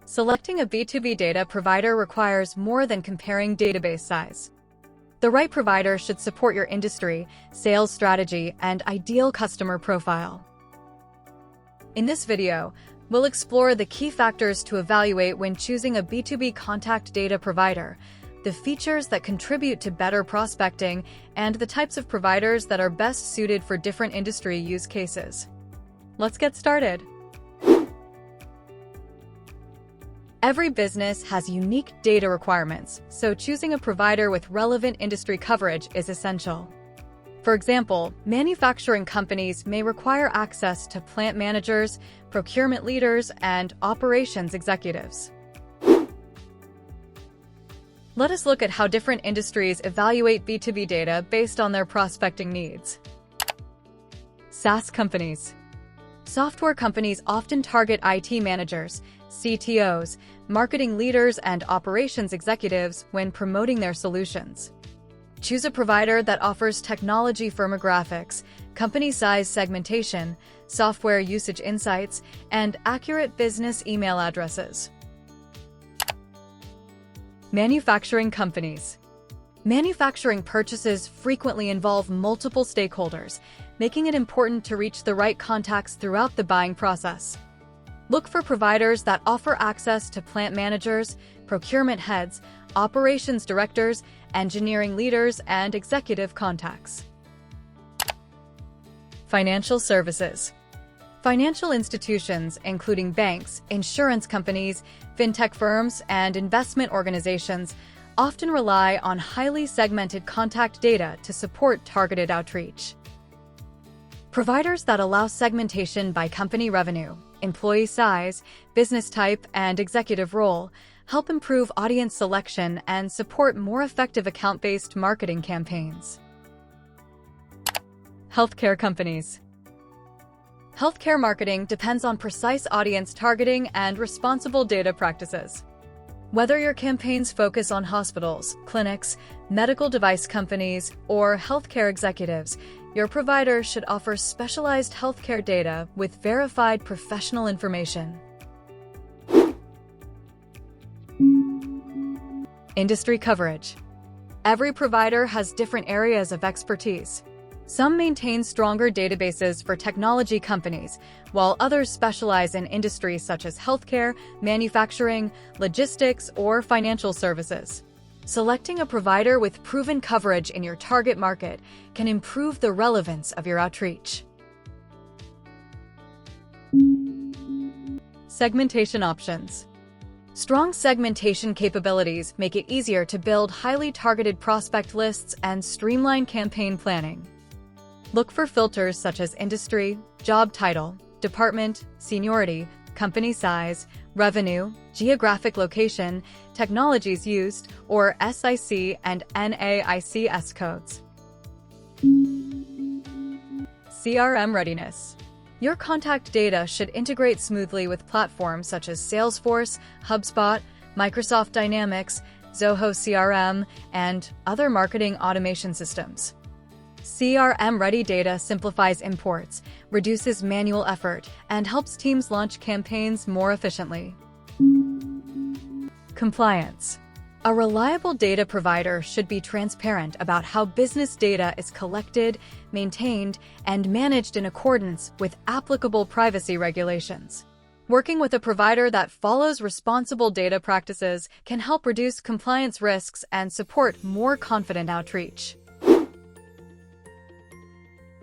Selecting a B2B data provider requires more than comparing database size. The right provider should support your industry, sales strategy, and ideal customer profile. In this video, we'll explore the key factors to evaluate when choosing a B2B contact data provider, the features that contribute to better prospecting, and the types of providers that are best suited for different industry use cases. Let's get started. Every business has unique data requirements, so choosing a provider with relevant industry coverage is essential. For example, manufacturing companies may require access to plant managers, procurement leaders, and operations executives. Let us look at how different industries evaluate B2B data based on their prospecting needs. SaaS companies. Software companies often target IT managers, CTOs, marketing leaders, and operations executives when promoting their solutions. Choose a provider that offers technology firmographics, company size segmentation, software usage insights, and accurate business email addresses. Manufacturing companies. Manufacturing purchases frequently involve multiple stakeholders, making it important to reach the right contacts throughout the buying process. Look for providers that offer access to plant managers, procurement heads, operations directors, engineering leaders, and executive contacts. Financial services. Financial institutions, including banks, insurance companies, fintech firms, and investment organizations, often rely on highly segmented contact data to support targeted outreach. Providers that allow segmentation by company revenue, employee size, business type, and executive role help improve audience selection and support more effective account-based marketing campaigns. Healthcare companies. Healthcare marketing depends on precise audience targeting and responsible data practices. Whether your campaigns focus on hospitals, clinics, medical device companies, or healthcare executives, your provider should offer specialized healthcare data with verified professional information. Industry coverage. Every provider has different areas of expertise. Some maintain stronger databases for technology companies, while others specialize in industries such as healthcare, manufacturing, logistics, or financial services. Selecting a provider with proven coverage in your target market can improve the relevance of your outreach. Segmentation options. Strong segmentation capabilities make it easier to build highly targeted prospect lists and streamline campaign planning. Look for filters such as industry, job title, department, seniority, company size, revenue, geographic location, technologies used, or SIC and NAICS codes. CRM readiness. Your contact data should integrate smoothly with platforms such as Salesforce, HubSpot, Microsoft Dynamics, Zoho CRM, and other marketing automation systems. CRM-ready data simplifies imports, reduces manual effort, and helps teams launch campaigns more efficiently. Compliance. A reliable data provider should be transparent about how business data is collected, maintained, and managed in accordance with applicable privacy regulations. Working with a provider that follows responsible data practices can help reduce compliance risks and support more confident outreach.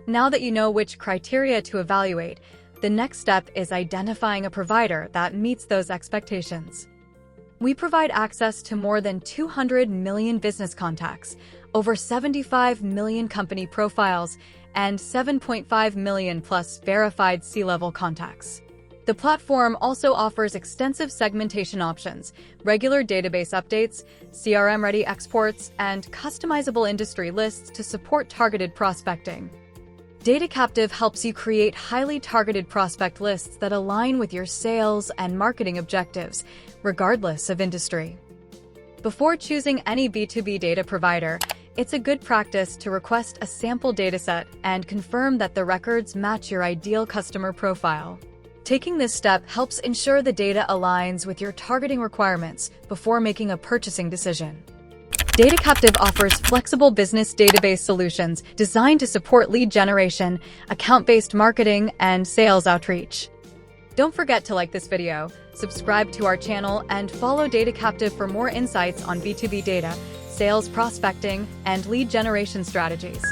Now that you know which criteria to evaluate, the next step is identifying a provider that meets those expectations. We provide access to more than 200 million business contacts, over 75 million company profiles, and 7.5 million plus verified C-level contacts. The platform also offers extensive segmentation options, regular database updates, CRM-ready exports, and customizable industry lists to support targeted prospecting. DataCaptive helps you create highly targeted prospect lists that align with your sales and marketing objectives, regardless of industry. Before choosing any B2B data provider, it's a good practice to request a sample dataset and confirm that the records match your ideal customer profile. Taking this step helps ensure the data aligns with your targeting requirements before making a purchasing decision. DataCaptive offers flexible business database solutions designed to support lead generation, account-based marketing, and sales outreach. Don't forget to like this video, subscribe to our channel, and follow DataCaptive for more insights on B2B data, sales prospecting, and lead generation strategies.